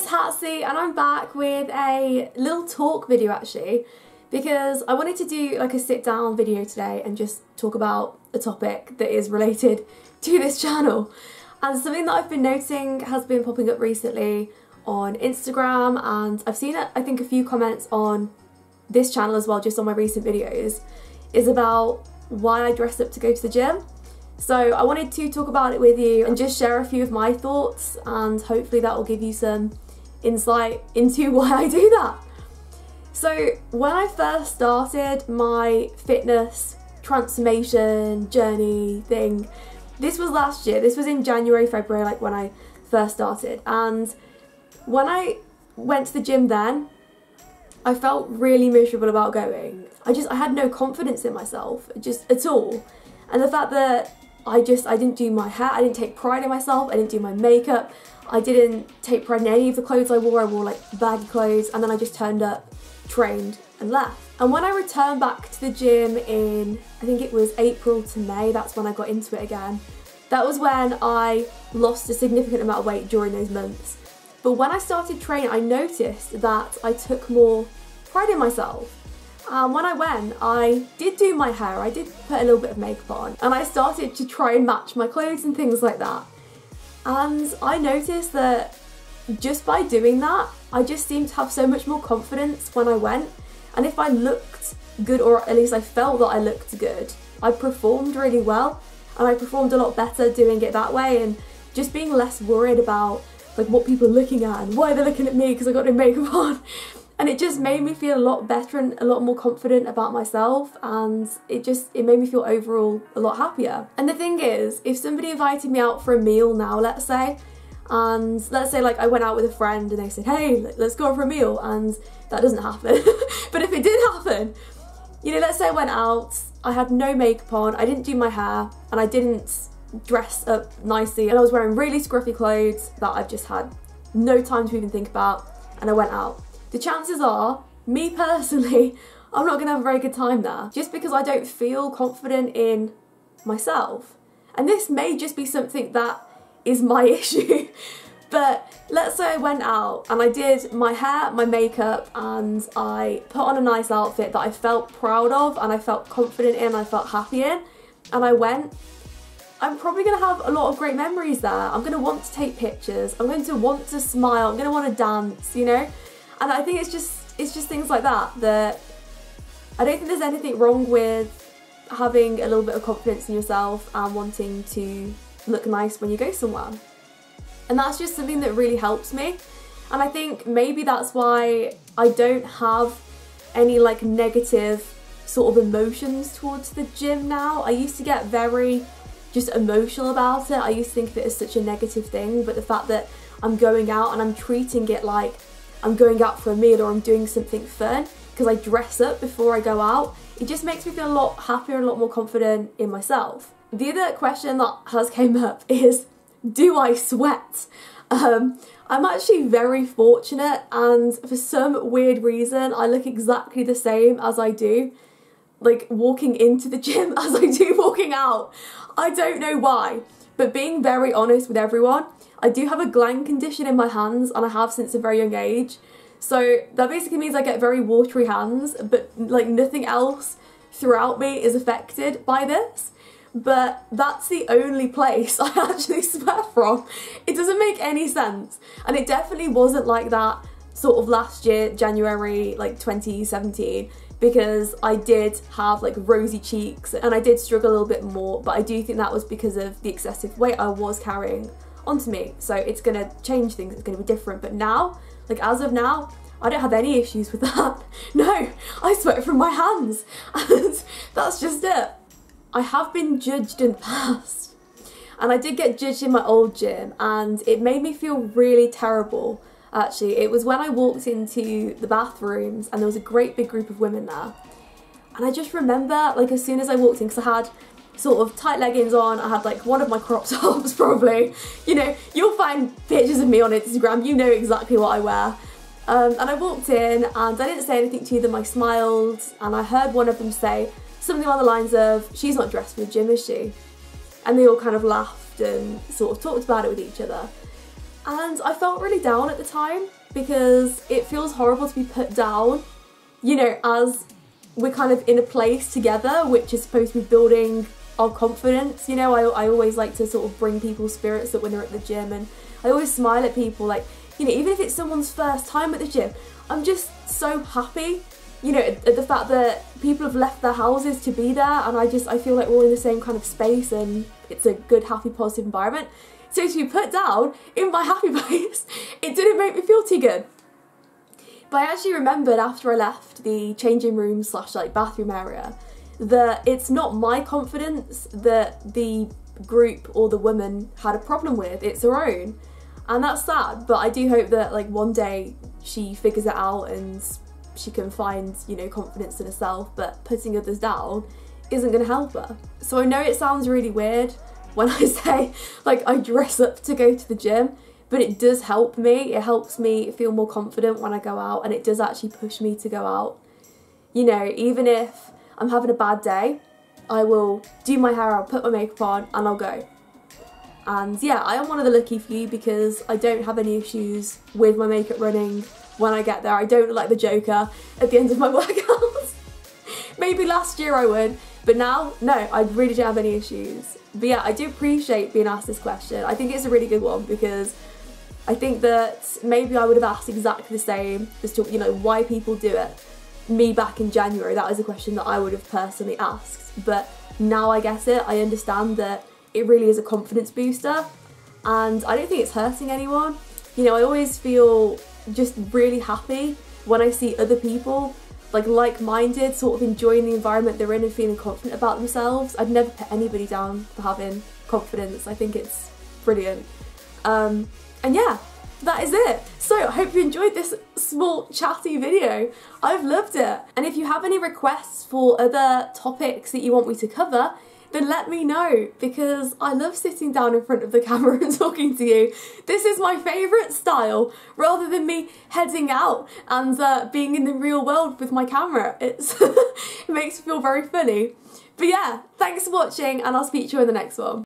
it's Hatsy and I'm back with a little talk video actually, because I wanted to do like a sit down video today and just talk about a topic that is related to this channel. And something that I've been noticing has been popping up recently on Instagram, and I've seen I think a few comments on this channel as well, just on my recent videos, is about why I dress up to go to the gym. So I wanted to talk about it with you and just share a few of my thoughts, and hopefully that will give you some insight into why I do that. So when I first started my fitness transformation journey thing, this was last year, this was in January, February, like when I first started, and when I went to the gym then, I felt really miserable about going. I had no confidence in myself, just at all. And the fact that I didn't do my hair, I didn't take pride in myself, I didn't do my makeup, I didn't take pride in any of the clothes I wore like baggy clothes, and then I just turned up, trained and left. And when I returned back to the gym in, I think it was April to May, that's when I got into it again. That was when I lost a significant amount of weight during those months. But when I started training, I noticed that I took more pride in myself. When I went, I did do my hair, I did put a little bit of makeup on, and I started to try and match my clothes and things like that. And I noticed that just by doing that, I just seemed to have so much more confidence when I went. And if I looked good, or at least I felt that I looked good, I performed really well, and I performed a lot better doing it that way, and just being less worried about like what people are looking at and why they're looking at me because I got no makeup on. And it just made me feel a lot better and a lot more confident about myself, and it made me feel overall a lot happier. And the thing is, if somebody invited me out for a meal now, let's say, and let's say like I went out with a friend and they said, hey, let's go out for a meal, and that doesn't happen. But if it did happen, you know, let's say I went out, I had no makeup on, I didn't do my hair, and I didn't dress up nicely, and I was wearing really scruffy clothes that I've just had no time to even think about, and I went out. The chances are, me personally, I'm not gonna have a very good time there, just because I don't feel confident in myself. And this may just be something that is my issue, but let's say I went out and I did my hair, my makeup, and I put on a nice outfit that I felt proud of and I felt confident in, I felt happy in, and I went. I'm probably going to have a lot of great memories there. I'm going to want to take pictures, I'm going to want to smile, I'm going to want to dance, you know? And I think it's just things like that I don't think there's anything wrong with having a little bit of confidence in yourself and wanting to look nice when you go somewhere. And that's just something that really helps me. And I think maybe that's why I don't have any like negative sort of emotions towards the gym now. I used to get very just emotional about it. I used to think of it as such a negative thing, but the fact that I'm going out and I'm treating it like I'm going out for a meal or I'm doing something fun because I dress up before I go out, it just makes me feel a lot happier and a lot more confident in myself. The other question that has came up is, do I sweat? I'm actually very fortunate, and for some weird reason I look exactly the same as I do like walking into the gym as I do walking out. I don't know why, but being very honest with everyone, I do have a gland condition in my hands, and I have since a very young age. So that basically means I get very watery hands, but like nothing else throughout me is affected by this. But that's the only place I actually sweat from. It doesn't make any sense. And it definitely wasn't like that sort of last year, January, like 2017, because I did have like rosy cheeks and I did struggle a little bit more, but I do think that was because of the excessive weight I was carrying onto me. So it's gonna change things, it's gonna be different. But now, like as of now, I don't have any issues with that. No, I sweat from my hands, and that's just it. I have been judged in the past, and I did get judged in my old gym, and it made me feel really terrible. Actually, it was when I walked into the bathrooms and there was a great big group of women there, and I just remember like as soon as I walked in, because I had sort of tight leggings on, I had like one of my crop tops probably, you know, you'll find pictures of me on Instagram, you know exactly what I wear. And I walked in and I didn't say anything to them, I smiled, and I heard one of them say something along the lines of, she's not dressed for the gym, is she? And they all kind of laughed and sort of talked about it with each other. And I felt really down at the time because it feels horrible to be put down, you know, as we're kind of in a place together which is supposed to be building our confidence. You know, I always like to sort of bring people's spirits up when they're at the gym, and I always smile at people, like, you know, even if it's someone's first time at the gym, I'm just so happy, you know, at the fact that people have left their houses to be there, and I feel like we're all in the same kind of space and it's a good, happy, positive environment. So to be put down in my happy place, it didn't make me feel too good. But I actually remembered after I left the changing room / like bathroom area that it's not my confidence that the group or the woman had a problem with, it's her own. And that's sad, but I do hope that like one day she figures it out and she can find, you know, confidence in herself, but putting others down isn't going to help her. So I know it sounds really weird when I say like I dress up to go to the gym, but it does help me. It helps me feel more confident when I go out, and it does actually push me to go out. You know, even if I'm having a bad day, I will do my hair, I'll put my makeup on and I'll go. And yeah, I am one of the lucky few because I don't have any issues with my makeup running when I get there. I don't look like the Joker at the end of my workout. Maybe last year I would, but now, no, I really don't have any issues. But yeah, I do appreciate being asked this question. I think it's a really good one because I think that maybe I would have asked exactly the same as to, you know, why people do it. Me back in January, that was a question that I would have personally asked. But now I get it, I understand that it really is a confidence booster, and I don't think it's hurting anyone. You know, I always feel just really happy when I see other people like-minded, sort of enjoying the environment they're in and feeling confident about themselves. I'd never put anybody down for having confidence. I think it's brilliant. And yeah, that is it. So I hope you enjoyed this small chatty video. I've loved it. And if you have any requests for other topics that you want me to cover, then let me know, because I love sitting down in front of the camera and talking to you. This is my favourite style, rather than me heading out and being in the real world with my camera. It makes me feel very funny. But yeah, thanks for watching, and I'll speak to you in the next one.